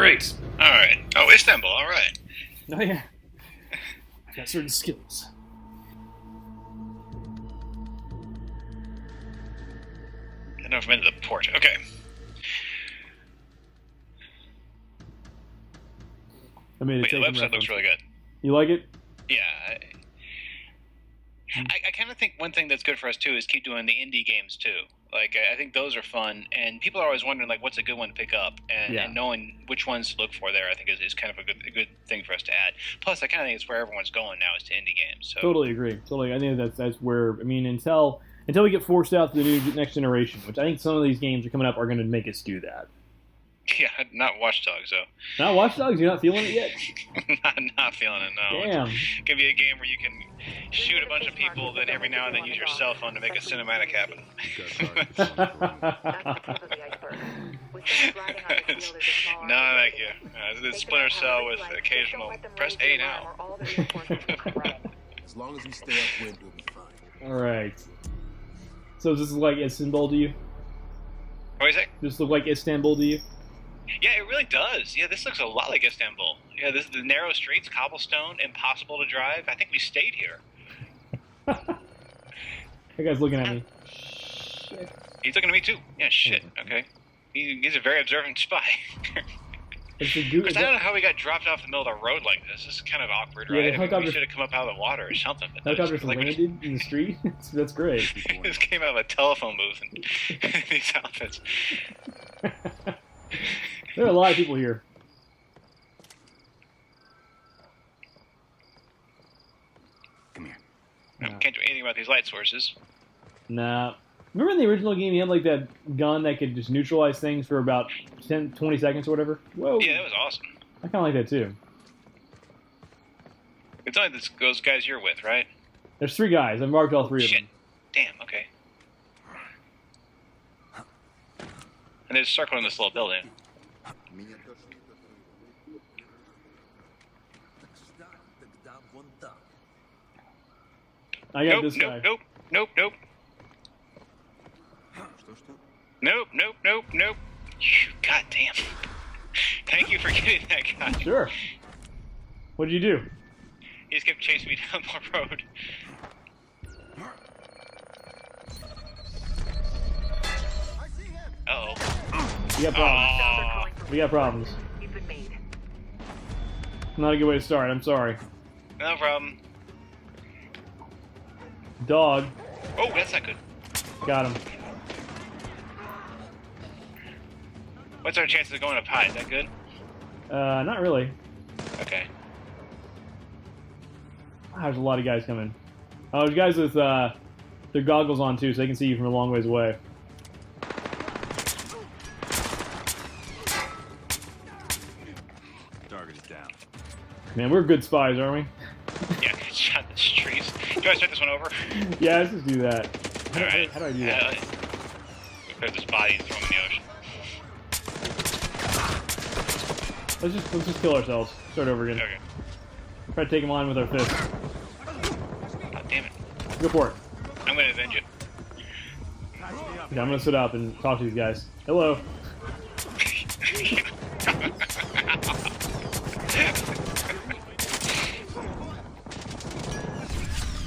right. Oh, Istanbul. All right. Oh yeah, I got certain skills. I don't know if I'm into the port. Okay. I mean, Wait, the website looks really good. You like it? Yeah. I kind of think one thing that's good for us too is keep doing the indie games too. Like I think those are fun, and people are always wondering like what's a good one to pick up, and knowing which ones to look for there, I think is kind of a good thing for us to add. Plus, I kind of think it's where everyone's going now is to indie games. So. Totally agree. Totally, I think that's where until we get forced out to the new next generation, which I think some of these games are coming up are going to make us do that. Yeah, not Watch Dogs though. Not Watch Dogs. You're not feeling it yet. not feeling it. No. Damn. It's gonna be a game where you can shoot a bunch of people, then every now and then use your cell phone to make a cinematic happen. No, thank you. The Splinter Cell with occasional press A now. As long as we stay upwind, we'll be fine. All right. So does this look like Istanbul to you? What do you say? Does this look like Istanbul to you? Yeah, it really does. Yeah, this looks a lot like Istanbul. Yeah, this is the narrow streets, cobblestone, impossible to drive. I think we stayed here. That guy's looking at me. Shit. He's looking at me too. Yeah, shit. Okay. He's a very observant spy. Because I don't know how we got dropped off the middle of the road like this. This is kind of awkward, right? Yeah, we should have come up out of the water or something. Helicopters landed in the street? That's great. This came out of a telephone booth in these outfits. There are a lot of people here. Come here. Can't do anything about these light sources. Nah. Remember in the original game you had like that gun that could just neutralize things for about 10, 20 seconds or whatever? Whoa. Yeah, that was awesome. I kind of like that too. It's only those guys you're with, right? There's 3 guys. I've marked all 3 of them. Damn, okay. And there's a circle in this little building. I got this guy. Nope. Nope. God damn. Thank you for getting that guy. Sure. What did you do? He just kept chasing me down the road. Uh-oh. We got problems. We got problems. Not a good way to start. I'm sorry. No problem. Dog. Oh, that's not good. Got him. What's our chances of going up high? Is that good? Not really. Okay. Wow, there's a lot of guys coming. Oh, there's guys with their goggles on too, so they can see you from a long ways away. Target is down. Man, we're good spies, aren't Yeah, shot the streets. Do you want to start this one over? we? Yeah, let's just do that. Alright. How do I do that? There's this body and throw him in the ocean. Let's just kill ourselves. Start over again. Okay. Try to take him on with our fists. God damn it. Go for it. I'm going to avenge you. Yeah, I'm gonna sit up and talk to these guys. Hello.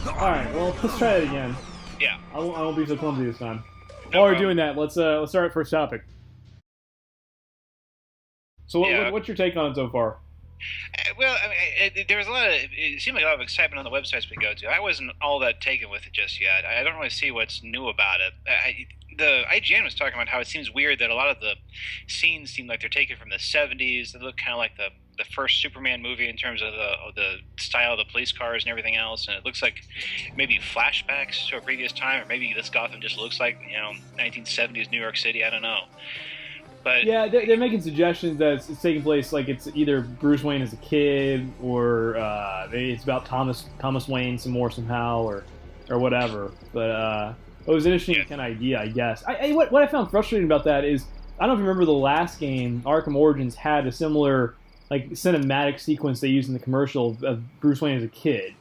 Alright, well, let's try it again. Yeah. I won't be so clumsy this time. While we're doing that, let's start our first topic. So what's your take on it so far? Well, I mean, there was it seemed like a lot of excitement on the websites we go to. I wasn't all that taken with it just yet. I don't really see what's new about it. The IGN was talking about how it seems weird that a lot of the scenes seem like they're taken from the 70s. They look kind of like the first Superman movie in terms of the style of the police cars and everything else. And it looks like maybe flashbacks to a previous time, or maybe this Gotham just looks like 1970s New York City. I don't know. But yeah, they're making suggestions that it's taking place like it's either Bruce Wayne as a kid, or maybe it's about Thomas Wayne some more somehow, or whatever. But it was an interesting kind of idea, I guess. What I found frustrating about that is, I don't know if you remember the last game, Arkham Origins, had a similar like cinematic sequence they used in the commercial of Bruce Wayne as a kid,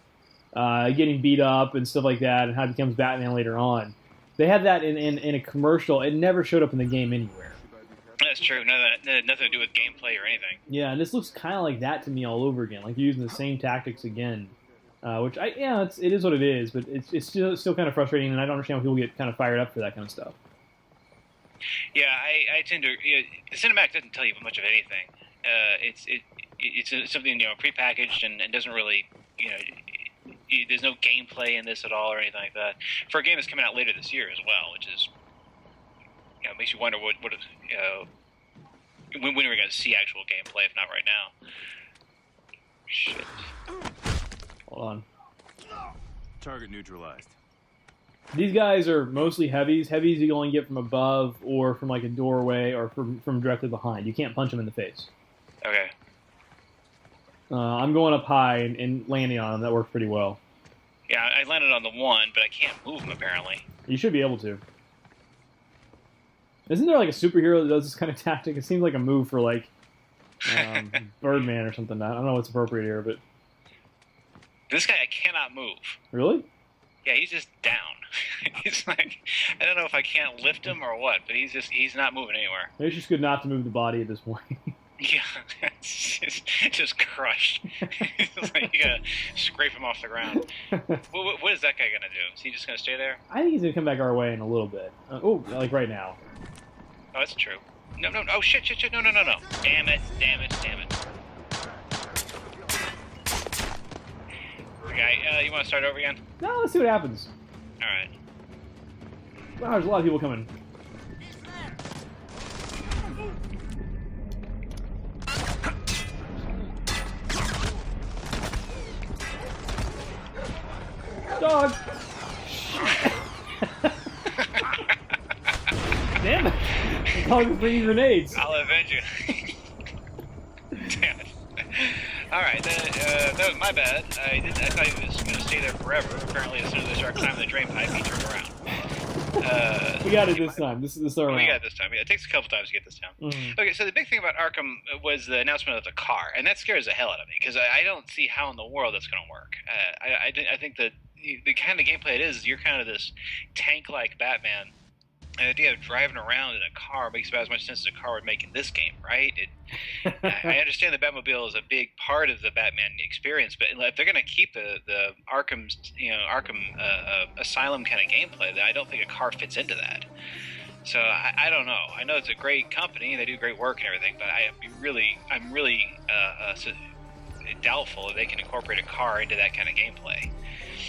getting beat up and stuff like that, and how he becomes Batman later on. They had that in a commercial. It never showed up in the game anywhere. That's true. Nothing to do with gameplay or anything. Yeah, and this looks kind of like that to me all over again. Like you're using the same tactics again, which it is what it is, but it's still kind of frustrating, and I don't understand why people get kind of fired up for that kind of stuff. Yeah, I tend to. The cinematic doesn't tell you much of anything. It's something prepackaged and doesn't really there's no gameplay in this at all or anything like that. For a game that's coming out later this year as well, which is makes you wonder when we're going to see actual gameplay, if not right now. Shit. Hold on. Target neutralized. These guys are mostly heavies. Heavies you only get from above or from like a doorway or from directly behind. You can't punch them in the face. Okay. I'm going up high and landing on them. That works pretty well. Yeah, I landed on the one, but I can't move them apparently. You should be able to. Isn't there like a superhero that does this kind of tactic? It seems like a move for like Birdman or something. I don't know what's appropriate here, but this guy I cannot move. Really? Yeah, he's just down. He's like, I don't know if I can't lift him or what, but he's not moving anywhere. Maybe it's just good not to move the body at this point. Yeah, it's just crushed. It's like you gotta scrape him off the ground. What is that guy gonna do? Is he just gonna stay there? I think he's gonna come back our way in a little bit. Like right now. Oh, that's true. No. Oh, shit. No. Damn it. Okay, you want to start over again? No, let's see what happens. All right. Wow, there's a lot of people coming. Dog! Damn it! The dog is bringing grenades. I'll avenge you. Damn it. Alright, that was my bad. I thought he was going to stay there forever. Apparently, as soon as I start climbing the drain pipe, he turned around. We got it this time. This is the start. We got it this time. Yeah, it takes a couple times to get this down. Mm-hmm. Okay, so the big thing about Arkham was the announcement of the car, and that scares the hell out of me because I don't see how in the world that's going to work. I think that the kind of gameplay it is, you're kind of this tank-like Batman. And the idea of driving around in a car makes about as much sense as a car would make in this game, right? I understand the Batmobile is a big part of the Batman experience, but if they're going to keep the Arkham Asylum kind of gameplay, then I don't think a car fits into that. So I don't know. I know it's a great company; they do great work and everything, but I'm really doubtful that they can incorporate a car into that kind of gameplay.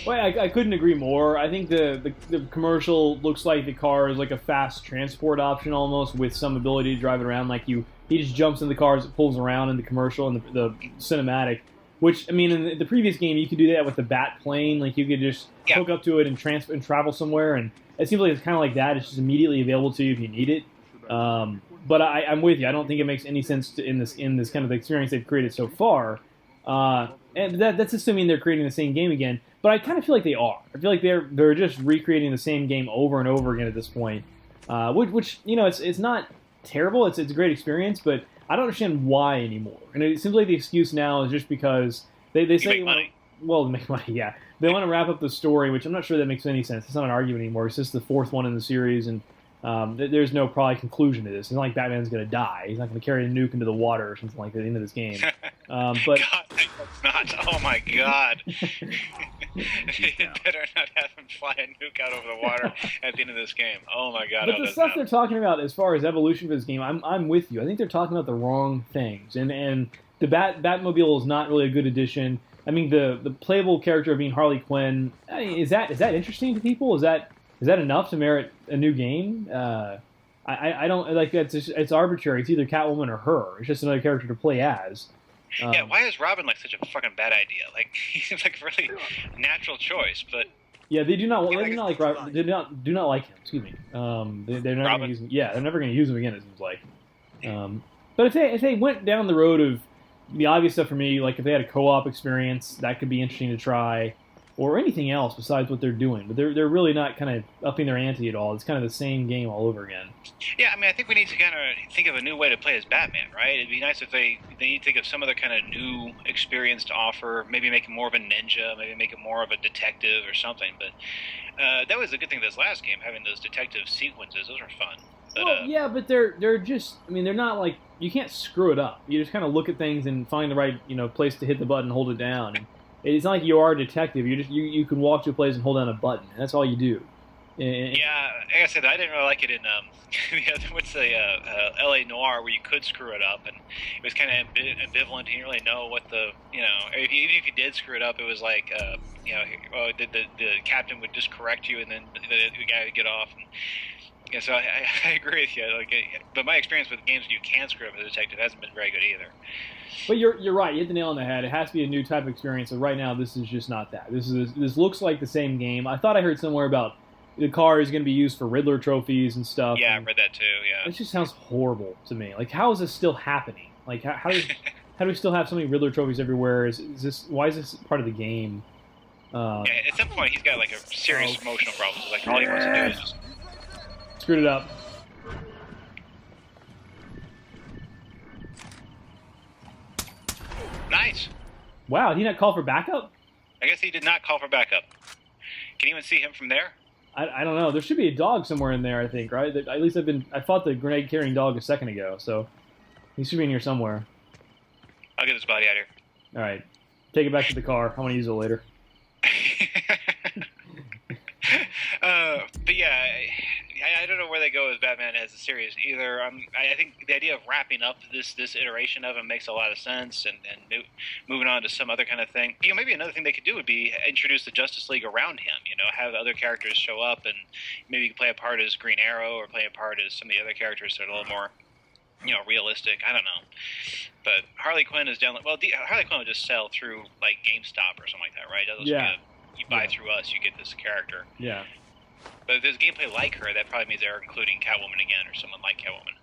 Well, I couldn't agree more. I think the commercial looks like the car is like a fast transport option almost, with some ability to drive it around. Like he just jumps in the car as it pulls around in the commercial and the cinematic. Which, I mean, in the previous game, you could do that with the Bat plane. Like you could just hook up to it and travel somewhere. And it seems like it's kind of like that. It's just immediately available to you if you need it. But I'm with you. I don't think it makes any sense in this kind of experience they've created so far. And that's assuming they're creating the same game again. But I kind of feel like they are. I feel like they're just recreating the same game over and over again at this point. Which it's not terrible. It's a great experience, but I don't understand why anymore. And it seems like the excuse now is just because they say make money. Well, make money, yeah. They want to wrap up the story, which I'm not sure that makes any sense. It's not an argument anymore. It's just the fourth one in the series, and there's no probably conclusion to this. It's not like Batman's going to die. He's not going to carry a nuke into the water or something like that at the end of this game. But God, it's not. Oh my God! They better not have him fly a nuke out over the water at the end of this game. Oh my God! But the stuff they're talking about as far as evolution for this game, I'm with you. I think they're talking about the wrong things, and the Batmobile is not really a good addition. I mean, the playable character of being Harley Quinn, is that interesting to people? Is that enough to merit a new game? I don't like that. It's arbitrary. It's either Catwoman or her. It's just another character to play as. Yeah, why is Robin like such a fucking bad idea? Like he seems like a really natural choice, but yeah, they do not like Robin. They do not like him. Excuse me. They're never going to use him. Yeah, they're never going to use him again. It seems like. But if they went down the road of the obvious stuff for me, like if they had a co-op experience, that could be interesting to try. Or anything else besides what they're doing. But they're really not kind of upping their ante at all. It's kind of the same game all over again. Yeah, I mean, I think we need to kind of think of a new way to play as Batman, right? It'd be nice if they need to think of some other kind of new experience to offer. Maybe make him more of a ninja. Maybe make him more of a detective or something. But that was a good thing of this last game, having those detective sequences. Those were fun. But, Well, yeah, but they're just. I mean, they're not like you can't screw it up. You just kind of look at things and find the right place to hit the button, hold it down. And it's not like you are a detective. You can walk to a place and hold down a button. And that's all you do. yeah, like I said, I didn't really like it in what's the L.A. Noir, where you could screw it up, and it was kind of ambivalent. You didn't really know what even if you did screw it up, it was like the captain would just correct you, and then the guy would get off. And, yeah, so I agree with you. But my experience with games where you can screw up as a detective hasn't been very good either. But you're right. You hit the nail on the head. It has to be a new type of experience. So right now, this is just not that. This looks like the same game. I thought I heard somewhere about the car is going to be used for Riddler trophies and stuff. Yeah, I read that too. Yeah, it just sounds horrible to me. Like, how is this still happening? Like, how do we still have so many Riddler trophies everywhere? Why is this part of the game? Yeah, at some point, he's got like a serious emotional problem. So, like, all he wants to do is just screwed it up. Nice. Wow, did he not call for backup? I guess he did not call for backup. Can you even see him from there? I don't know. There should be a dog somewhere in there, I think, right? At least I fought the grenade-carrying dog a second ago, so he should be in here somewhere. I'll get this body out of here. All right. Take it back to the car. I want to use it later. But yeah, I don't know where they go with Batman as a series either. I think the idea of wrapping up this iteration of him makes a lot of sense, and moving on to some other kind of thing. Maybe another thing they could do would be introduce the Justice League around him. Have other characters show up, and maybe play a part as Green Arrow, or play a part as some of the other characters that are a little more, realistic. I don't know. But Harley Quinn is down. Well, Harley Quinn would just sell through like GameStop or something like that, right? Yeah. You buy through us, you get this character. Yeah. But if there's gameplay like her, that probably means they're including Catwoman again, or someone like Catwoman.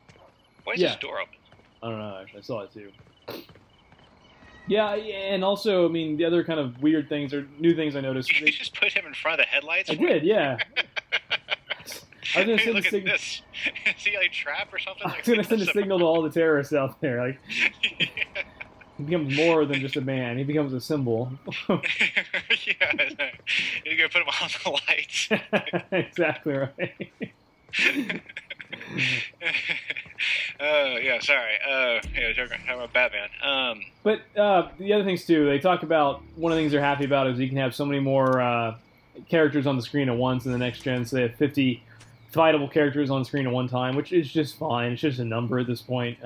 Why is this door open? I don't know, actually. I saw it too. Yeah, and also, I mean, the other kind of weird things, or new things I noticed. You just put him in front of the headlights? I did, yeah. I was going to send look a at this. Is he like trap or something? I was going to send a signal to all the terrorists out there. Like, he becomes more than just a man. He becomes a symbol. Yeah, you're going to put him on the lights. Exactly right. Yeah, sorry. Talking about Batman. But the other things too, they talk about, one of the things they're happy about is you can have so many more characters on the screen at once in the next gen. So they have 50 fightable characters on screen at one time, which is just fine. It's just a number at this point.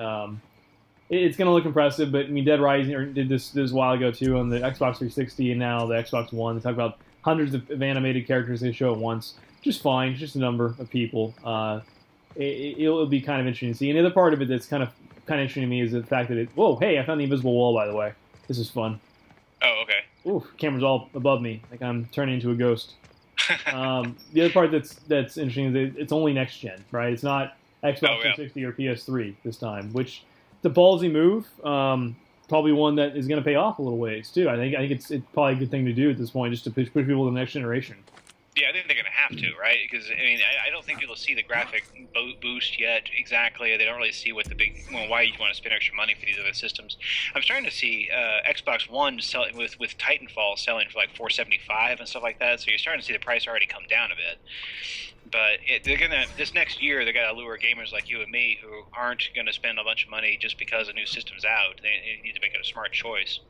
It's going to look impressive, but I mean, Dead Rising did this a while ago too on the Xbox 360 and now the Xbox One. They talk about hundreds of animated characters they show at once. Just fine. It's just a number of people. It'll be kind of interesting to see. And the other part of it that's kind of interesting to me is the fact that whoa, hey, I found the invisible wall, by the way. This is fun. Oh, okay. Ooh, camera's all above me, like I'm turning into a ghost. The other part that's interesting is that it's only next gen, right? It's not Xbox 360 or PS3 this time, which it's a ballsy move. Probably one that is going to pay off a little ways too. I think it's probably a good thing to do at this point, just to push people to the next generation. Yeah, I think they're going to have to, right? Because, I mean, I don't think people see the graphic boost yet exactly. They don't really see what why you want to spend extra money for these other systems. I'm starting to see Xbox One selling with Titanfall selling for like $475 and stuff like that. So you're starting to see the price already come down a bit. But this next year, they're going to lure gamers like you and me who aren't going to spend a bunch of money just because a new system's out. They need to make a smart choice.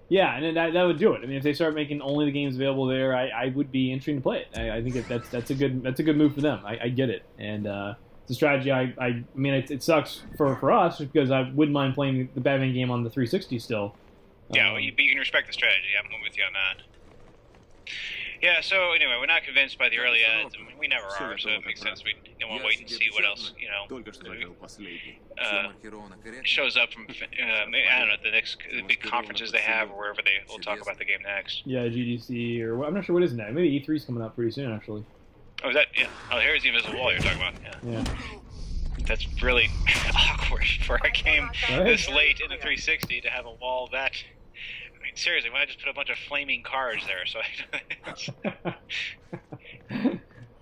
Yeah, and that would do it. I mean, if they start making only the games available there, I would be interested to play it. I think that's a good move for them. I get it, and it's a strategy. I mean, it sucks for us because I wouldn't mind playing the Batman game on the 360 still. Yeah, well, you can respect the strategy. I'm with you on that. Yeah, so anyway, we're not convinced by the early ads. I mean, we never are, so it makes sense. We want to wait and see what else, shows up from, I don't know, the big conferences they have or wherever they will talk about the game next. Yeah, GDC, or I'm not sure what is next. Maybe E3's coming out pretty soon, actually. Oh, is that? Yeah. Oh, here's the invisible wall you're talking about. Yeah. That's really awkward for a game this late in the 360 to have a wall that... I mean, seriously, why not just put a bunch of flaming cars there? So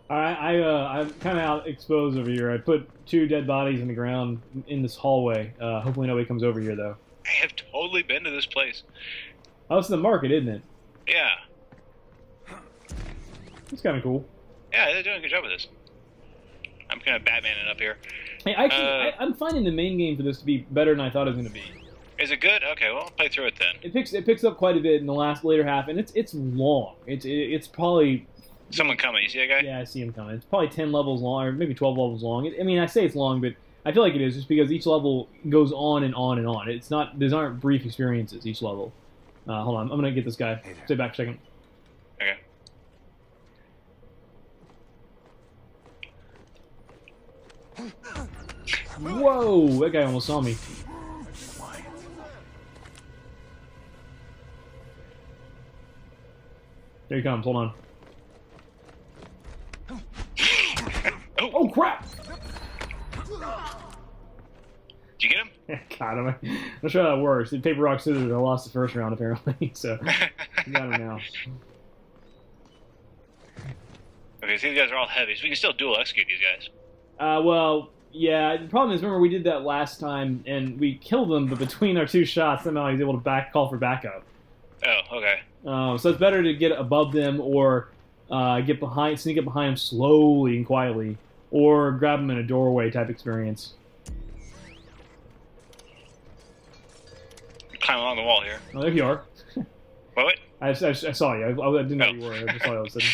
I'm kind of out exposed over here. I put 2 dead bodies in the ground in this hallway. Hopefully nobody comes over here, though. I have totally been to this place. Oh, it's the market, isn't it? Yeah. It's kind of cool. Yeah, they're doing a good job with this. I'm I'm kind of Batmaning up here. Hey, actually, I'm finding the main game for this to be better than I thought it was going to be. Is it good? Okay, well, I'll play through it then. It picks up quite a bit in the later half, and it's long. It's probably... Someone coming. You see that guy? Yeah, I see him coming. It's probably 10 levels long, or maybe 12 levels long. I mean, I say it's long, but I feel like it is just because each level goes on and on and on. It's not. These aren't brief experiences, each level. Hold on. I'm going to get this guy. Stay back a second. Okay. Whoa! That guy almost saw me. There he comes. Hold on. Oh, crap! Did you get him? God, I'm not sure how that works. It's paper, rock, scissors. I lost the first round, apparently. So, got him now. Okay, so these guys are all heavy, so we can still dual execute these guys. Well, yeah. The problem is, remember, we did that last time, and we killed them, but between our two shots, somehow he was able to call for backup. Oh, okay. So it's better to get above them or sneak up behind them slowly and quietly, or grab them in a doorway type experience. Climb along the wall here. Oh, there you are. What? I saw you. I didn't know you were. I just saw you all of a sudden.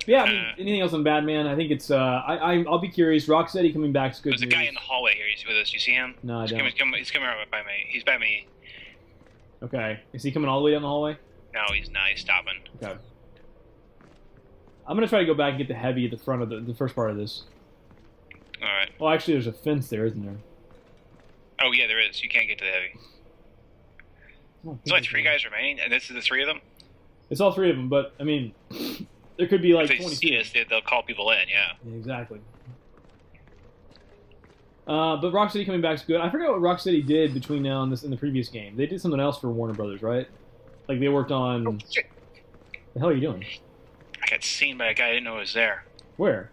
Yeah, I mean, anything else on Batman? I think it's. I'll be curious. Rocksteady coming back is good. There's a guy in the hallway here. He's with us. You see him? No, I don't. He's coming right by me. He's by me. Okay. Is he coming all the way down the hallway? No, he's not. He's stopping. Okay. I'm gonna try to go back and get the heavy at the front of the first part of this. All right. Well, actually, there's a fence there, isn't there? Oh yeah, there is. You can't get to the heavy. There's only 3 guys remaining, and this is the 3 of them. It's all 3 of them, but I mean, there could be like if they 20. see us, they'll call people in. Yeah. Exactly. But Rocksteady coming back is good. I forgot what Rocksteady did between now and the previous game. They did something else for Warner Brothers, right? Like they worked on. Oh shit! The hell are you doing? I got seen by a guy I didn't know was there. Where?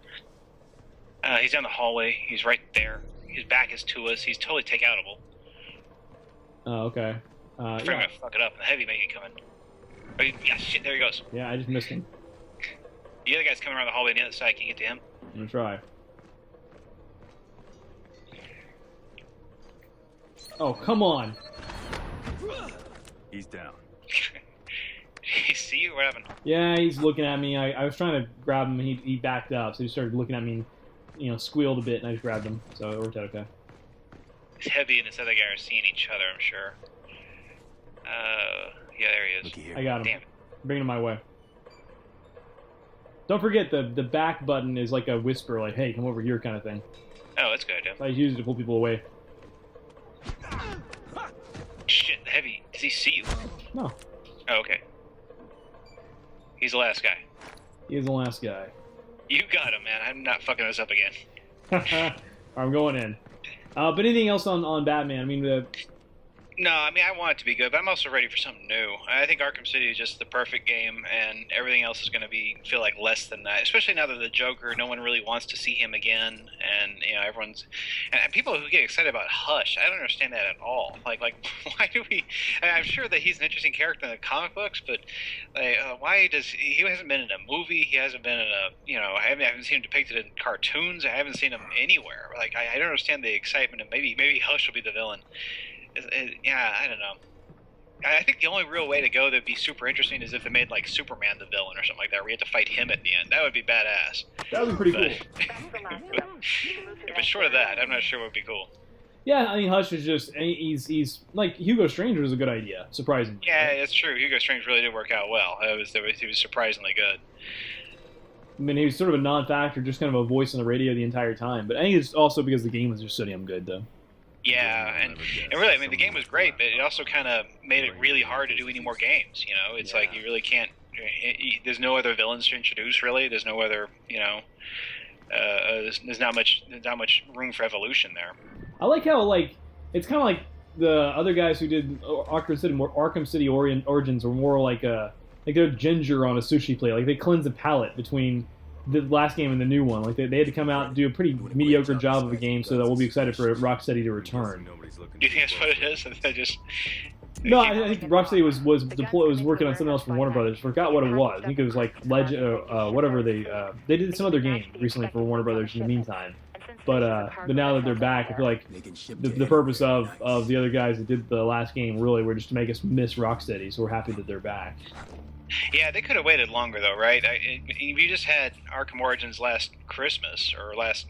He's down the hallway. He's right there. His back is to us. He's totally take-outable. Oh, okay. I'm afraid I'm gonna fuck it up. The heavy may get coming. Oh, yeah, shit, there he goes. Yeah, I just missed him. The other guy's coming around the hallway on the other side. Can you get to him? I'm gonna try. Oh, come on. He's down. Did he see you? What happened? Yeah, he's looking at me. I was trying to grab him, and he backed up, so he started looking at me and, squealed a bit, and I just grabbed him, so it worked out okay. This heavy and this other guy are seeing each other, I'm sure. Yeah, there he is. Looky here. I got him. Damn it. Bring him my way. Don't forget, the back button is like a whisper, like, hey, come over here kind of thing. Oh, that's good, yeah. So I use it to pull people away. Shit, the heavy. Does he see you? No. Oh, okay. He's the last guy. He is the last guy. You got him, man. I'm not fucking this up again. I'm going in. But anything else on Batman? I mean, No, I mean, I want it to be good, but I'm also ready for something new. I think Arkham City is just the perfect game, and everything else is going to feel like less than that. Especially now that the Joker, no one really wants to see him again, and everyone's and people who get excited about Hush. I don't understand that at all. Like, why do we? I'm sure that he's an interesting character in the comic books, but why does he hasn't been in a movie? He hasn't been in a I haven't seen him depicted in cartoons. I haven't seen him anywhere. Like, I don't understand the excitement, and maybe Hush will be the villain. Yeah, I don't know. I think the only real way to go that'd be super interesting is if they made like Superman the villain or something like that, where you have to fight him at the end. That would be badass. that would be pretty cool. If it's short of that, I'm not sure what would be cool. Yeah, I mean, Hush is just he's like Hugo Stranger is a good idea, surprisingly. Yeah, it's true. Hugo Strange really did work out well. He was surprisingly good. I mean, he was sort of a non-factor, just kind of a voice on the radio the entire time. But I think it's also because the game was just so damn good, though. Yeah, and really, I mean, the game was great, but it also kind of made it really hard to do any more games. It's like you really can't. There's no other villains to introduce, really. There's no other, there's not much room for evolution there. I like how it's kind of like the other guys who did Arkham City Origins were more like they're ginger on a sushi plate. Like they cleanse the palate between the last game and the new one. Like they had to come out and do a pretty mediocre job of a game, so that we'll be excited for Rocksteady to return. Do you think that's what it is? They just No, I think Rocksteady was working on something else for Warner Brothers. Forgot what it was. I think it was like whatever they did some other game recently for Warner Brothers in the meantime. But now that they're back, I feel like the purpose of the other guys that did the last game really were just to make us miss Rocksteady. So we're happy that they're back. Yeah, they could have waited longer though, right? If you just had Arkham Origins last Christmas or last.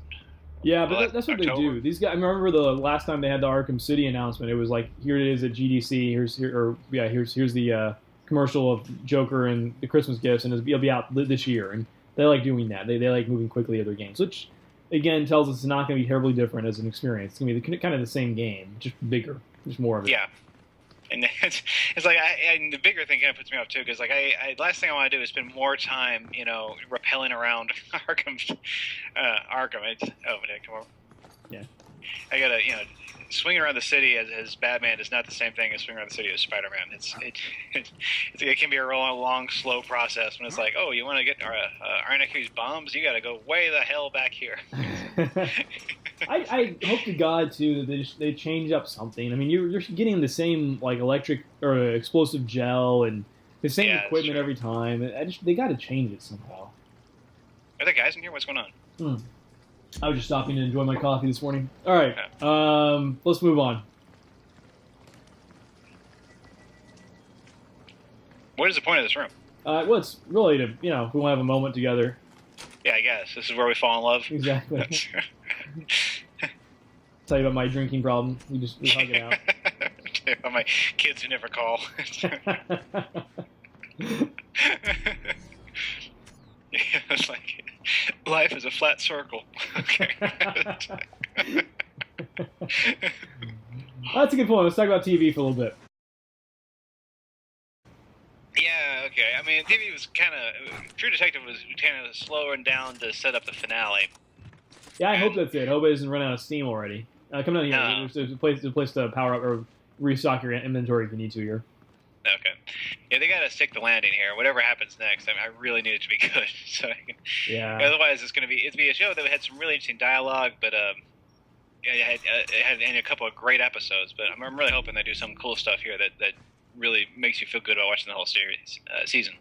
Yeah, but that's what October. they do. These guys. I remember the last time they had the Arkham City announcement. It was like, here it is at GDC. Here's the commercial of Joker and the Christmas gifts, and it'll be out this year. And they like doing that. They like moving quickly at their games, which again tells us it's not going to be terribly different as an experience. It's going to be kind of the same game, just bigger, just more of it. Yeah. And it's like, and the bigger thing kind of puts me off too, because like last thing I want to do is spend more time, rappelling around Arkham. Come on. Yeah. I gotta, swinging around the city as Batman is not the same thing as swinging around the city as Spider-Man. It can be a long, slow process when it's like, oh, you want to get Arnaqu's bombs? You got to go way the hell back here. I hope to God too that they change up something. I mean, you're getting the same like electric or explosive gel and the same equipment every time. They got to change it somehow. Are there guys in here? What's going on? I was just stopping to enjoy my coffee this morning. All right, let's move on. What is the point of this room? Well, it's really to we want to have a moment together. Yeah, I guess this is where we fall in love. Exactly. Tell you about my drinking problem. We hug it out. About my kids who never call. It's like life is a flat circle. Okay. That's a good point. Let's talk about TV for a little bit. Yeah, okay. I mean, TV was kind of... True Detective was kind of slowing down to set up the finale. Yeah, I hope that's it. I hope it doesn't run out of steam already. Come down here. No. There's a place to power up or restock your inventory if you need to here. Okay. Yeah, they got to stick the landing here. Whatever happens next, I really need it to be good. So yeah. Otherwise, it'd be a show that had some really interesting dialogue, but it had a couple of great episodes. But I'm really hoping they do some cool stuff here that really makes you feel good about watching the whole season.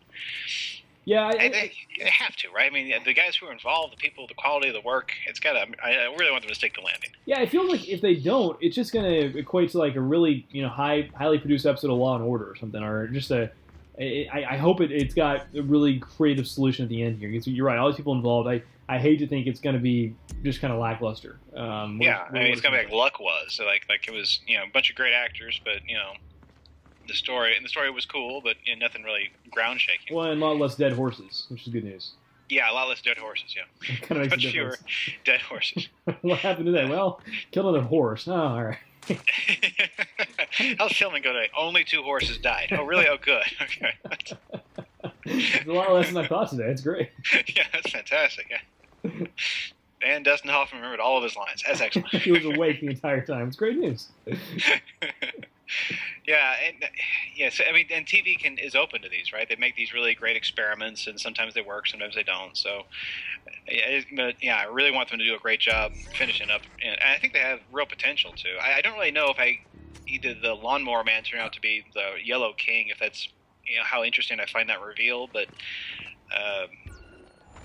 Yeah, they have to, right? I mean, the guys who are involved, the people, the quality of the work, it's got to. I really want them to stick the landing. Yeah, it feels like if they don't, it's just going to equate to like a really highly produced episode of Law and Order or something, or just I hope it's got a really creative solution at the end here. You're right, all these people involved. I hate to think it's going to be just kind of lackluster. It's going to be like Luck was. So like it was a bunch of great actors, but the story was cool, but nothing really ground shaking. Well, and a lot less dead horses, which is good news. Yeah, a lot less dead horses. Yeah, kind of much fewer dead horses. What happened to that? Well, killed another horse. Oh, all right. How's filming go today? Only 2 horses died. Oh, really? Oh, good. Okay. It's a lot less than I thought today. It's great. Yeah, that's fantastic. Yeah. And Dustin Hoffman remembered all of his lines. That's excellent. He was awake the entire time. It's great news. Yeah, so, I mean, and TV is open to these, right? They make these really great experiments, and sometimes they work, sometimes they don't. So, I really want them to do a great job finishing up, and I think they have real potential too. I don't really know if either the Lawnmower Man turned out to be the Yellow King, if that's how interesting I find that reveal, but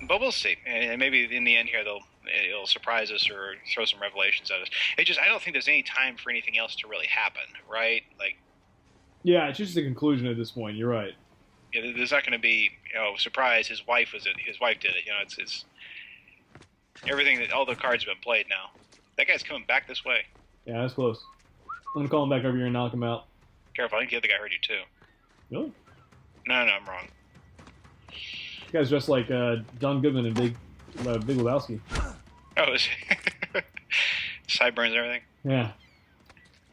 we'll see. And maybe in the end here it'll surprise us or throw some revelations at us. I don't think there's any time for anything else to really happen, right? Like, yeah, it's just a conclusion at this point. You're right. Yeah, there's not going to be, surprise. His wife did it. It's everything all the cards have been played now. That guy's coming back this way. Yeah, that's close. I'm gonna call him back over here and knock him out. Careful, I think the other guy heard you too. Really? No, I'm wrong. This guy's dressed like John Goodman in Big Lebowski. Oh, is sideburns and everything? Yeah.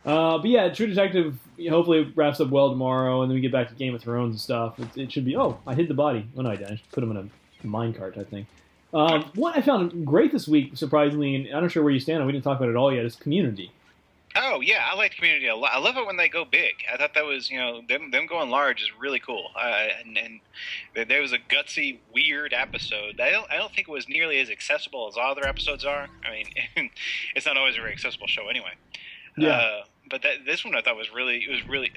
But yeah, True Detective hopefully wraps up well tomorrow, and then we get back to Game of Thrones and stuff. It should be. Oh, I hid the body. Oh no, I didn't. I just put him in a minecart type thing. What I found great this week, surprisingly, and I'm not sure where you stand on. We didn't talk about it all yet. Is Community. Oh yeah, I like Community a lot. I love it when they go big. I thought that was them going large is really cool. And there was a gutsy, weird episode. I don't think it was nearly as accessible as other episodes are. I mean, it's not always a very accessible show anyway. Yeah. but this one I thought was really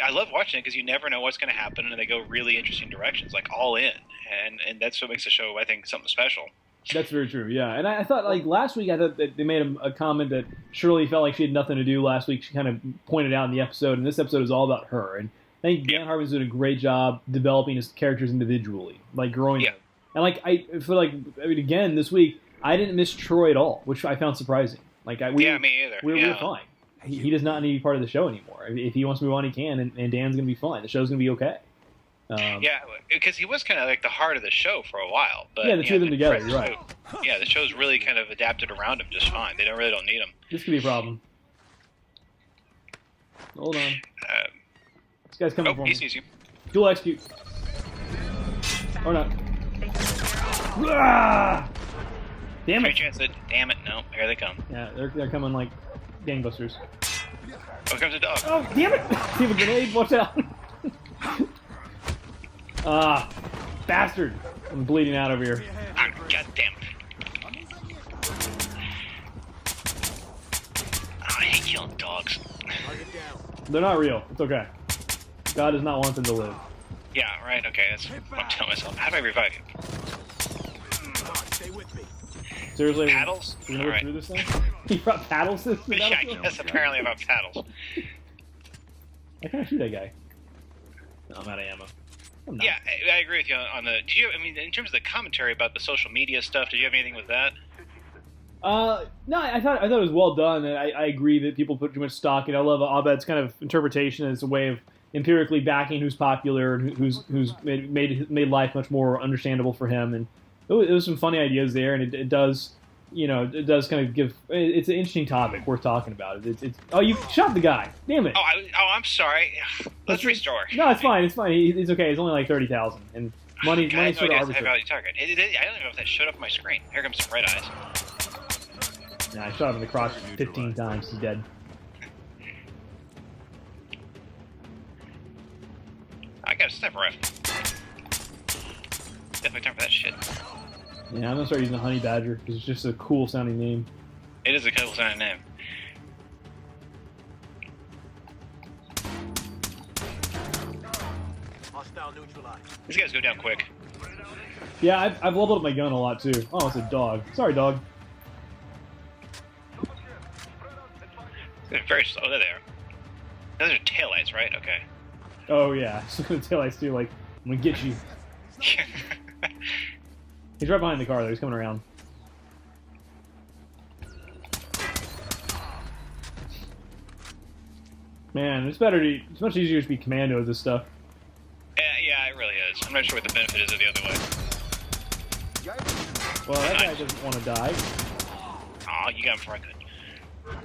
I love watching it because you never know what's going to happen, and they go really interesting directions, like all in, and that's what makes the show, I think, something special. That's very true, yeah. And I thought, like, last week, I thought that they made a comment that Shirley felt like she had nothing to do last week. She kind of pointed out in the episode, and this episode is all about her. And I think Dan Harmon's doing a great job developing his characters individually, like growing them. And, like, I feel like, again, this week, I didn't miss Troy at all, which I found surprising. Like, me either. We're fine. He does not need to be part of the show anymore. If he wants to move on, he can, and Dan's going to be fine. The show's going to be okay. Because he was kind of like the heart of the show for a while. But the two of them together, you're right. Yeah, the show's really kind of adapted around him just fine. They don't need him. This could be a problem. Hold on. This guy's coming for me. He sees you. Dual execute. Or not. Ah! Damn it. Damn it, no. Here they come. Yeah, they're coming like gangbusters. Oh, here comes a dog. Oh, damn it! See the grenade, watch out. Bastard! I'm bleeding out over here. God damn it. I hate killing dogs. They're not real. It's okay. God does not want them to live. Yeah, right, okay, that's what I'm telling myself. How do I revive you? Seriously? Paddles? We're gonna go through this thing? He brought paddles to the I guess apparently about paddles. I can't shoot that guy. No, I'm out of ammo. Yeah, I agree with you on the... in terms of the commentary about the social media stuff, did you have anything with that? No, I thought it was well done, and I agree that people put too much stock in. I love Abed's kind of interpretation as a way of empirically backing who's popular and who's made life much more understandable for him, and it was some funny ideas there, and it does kind of give. It's an interesting topic worth talking about. Oh, you shot the guy! Damn it! I'm sorry. Let's restore. No, it's fine. It's fine. He's okay. It's only like 30,000, and money's sort of arbitrary. Target. I don't even know if that showed up on my screen. Here comes some red eyes. Nah, I shot him in the crotch 15 times. He's dead. I got a sniper rifle. Definitely time for that shit. Yeah, I'm gonna start using the Honey Badger because it's just a cool sounding name. It is a cool sounding name. These guys go down quick. Yeah, I've leveled up my gun a lot too. Oh, it's a dog. Sorry, dog. They're very slow. Oh, there they are. Those are taillights, right? Okay. Oh yeah, so the taillights too. Like, I'm gonna get you. He's right behind the car though. He's coming around. Man, it's much easier to be commando with this stuff. Yeah, it really is. I'm not sure what the benefit is of the other way. Well, that guy doesn't want to die. Aw, you got him before I could.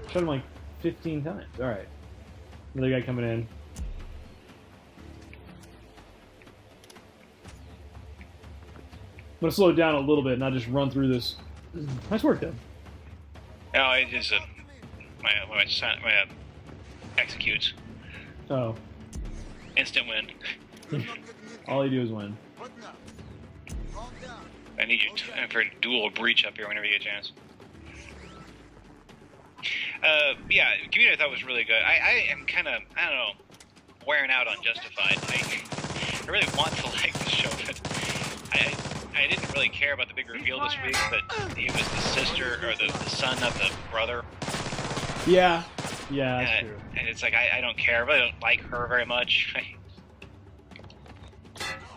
Shot him like 15 times. Alright. Another guy coming in. I'm gonna slow it down a little bit, not just run through this. Nice work, though. No, it is my executes. Oh. Instant win. All you do is win. I need you for a dual breach up here whenever you get a chance. Yeah, Community I thought was really good. I am kind of, I don't know, wearing out on Justified. I really want to like the show, but I didn't really care about the big reveal this week that he was the sister, or the son of the brother. Yeah, that's true. And it's like, I don't care, I really don't like her very much.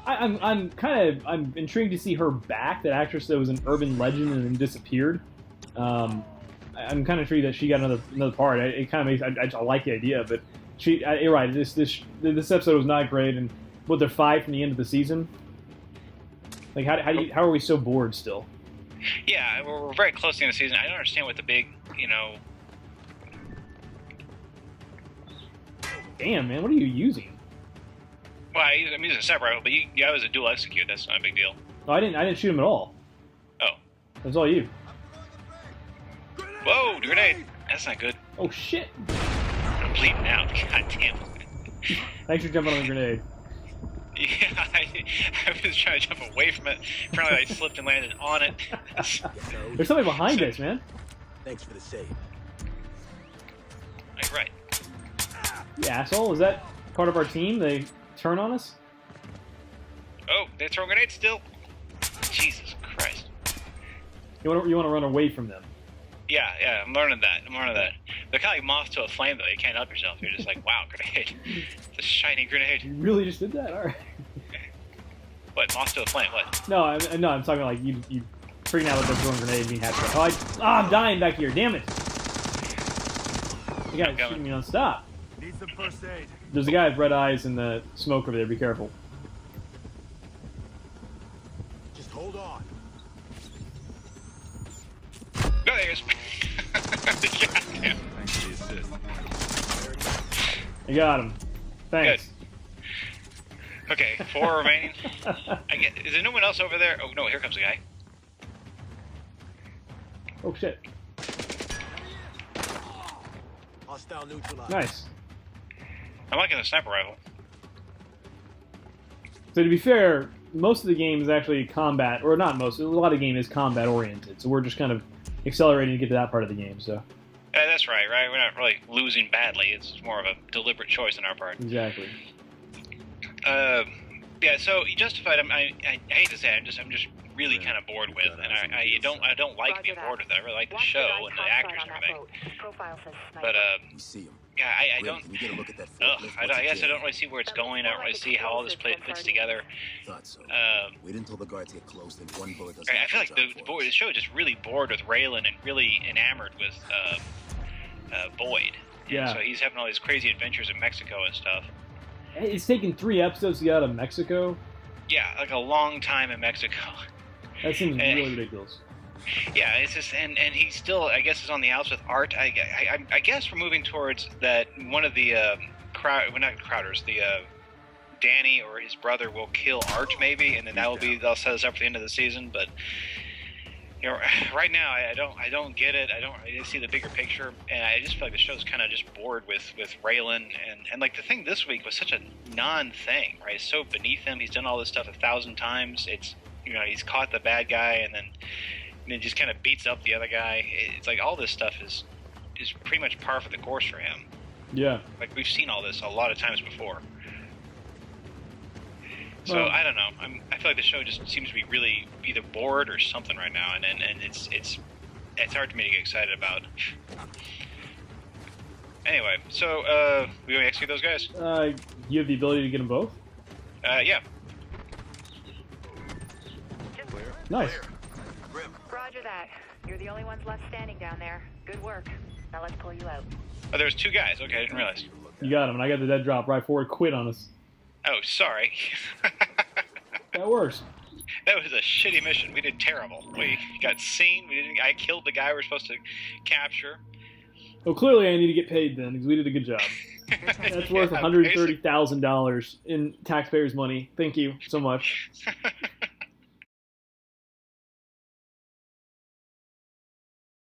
I'm intrigued to see her back. That actress that was an urban legend and then disappeared. I'm kind of intrigued that she got another part. It kind of makes I like the idea, but you're right. This episode was not great, and what they're 5 from the end of the season. Like how are we so bored still? Yeah, we're very close to the end of the season. I don't understand what the big, Damn, man, what are you using? Well, I'm using a sniper rifle, but I was a dual execute. That's not a big deal. No, I didn't shoot him at all. Oh. That's all you. Whoa, grenade! That's not good. Oh shit! I'm bleeding out. God damn. Thanks for jumping on the grenade. Yeah, I was trying to jump away from it. Apparently, I slipped and landed on it. There's somebody behind us, man. Thanks for the save. You're right. You asshole! Is that part of our team? They turn on us? Oh, they're throwing grenades still. Jesus Christ. You want to run away from them? Yeah, I'm learning that. They're kind of like moths to a flame, though. You can't help yourself. You're just like, wow, grenade. It's a shiny grenade. You really just did that? All right. What, moths to a flame? What? No, I'm talking like you freaking out with them throwing grenades being happy. I'm dying back here. Damn it! You guys shooting me non-stop. Need some first aid. There's a guy with red eyes in the smoke over there. Be careful. Just hold on. No, there he is. Goddamn. Thanks for the assist. I got him. Thanks. Good. Okay, 4 remaining. Is there no one else over there? Oh no, here comes a guy. Oh shit. Hostile neutralized. Nice. I'm liking the sniper rifle. So to be fair, most of the game is actually combat, or not most. A lot of the game is combat oriented. So we're just kind of accelerating to get to that part of the game. So. That's right. We're not really losing badly. It's more of a deliberate choice on our part. Exactly. Yeah. So you justified. I hate to say it, I'm just really kind of bored with, and I don't like being bored with it. I really like the show and the actors and everything. But We see him. yeah, I don't. Can you get a look at that Ugh, forklift? I guess I don't really see where it's going. I don't really see how all this fits together. Thought so. Wait until the guards get close, then one bullet does I feel like job the for us. show is just really bored with Raylan and really enamored with Boyd. Yeah. So he's having all these crazy adventures in Mexico and stuff. It's taken 3 episodes to get out of Mexico. Yeah, like a long time in Mexico. That seems really ridiculous. Yeah, it's just and he still I guess is on the outs with Art. I guess we're moving towards that one of the not Crowders, the Danny or his brother will kill Art maybe, and then they'll set us up for the end of the season. But you know, right now I don't get it. I didn't see the bigger picture, and I just feel like the show's kind of just bored with Raylan and like the thing this week was such a non-thing, right? It's so beneath him. He's done all this stuff 1,000 times. It's he's caught the bad guy and then just kind of beats up the other guy. It's like all this stuff is pretty much par for the course for him. Yeah. Like we've seen all this a lot of times before. So Well, I don't know. I feel like the show just seems to be really either bored or something right now, and it's hard for me to get excited about. Anyway, so we going to execute those guys? You have the ability to get them both? Yeah. Nice. Roger that. You're the only ones left standing down there. Good work. Now let's pull you out. Oh, there's 2 guys. Okay, I didn't realize. You got him, and I got the dead drop right forward. Quit on us. Oh, sorry. That works. That was a shitty mission. We did terrible. We got seen. I killed the guy we were supposed to capture. Well, clearly I need to get paid then, because we did a good job. That's worth Yeah, $130,000 in taxpayers' money. Thank you so much.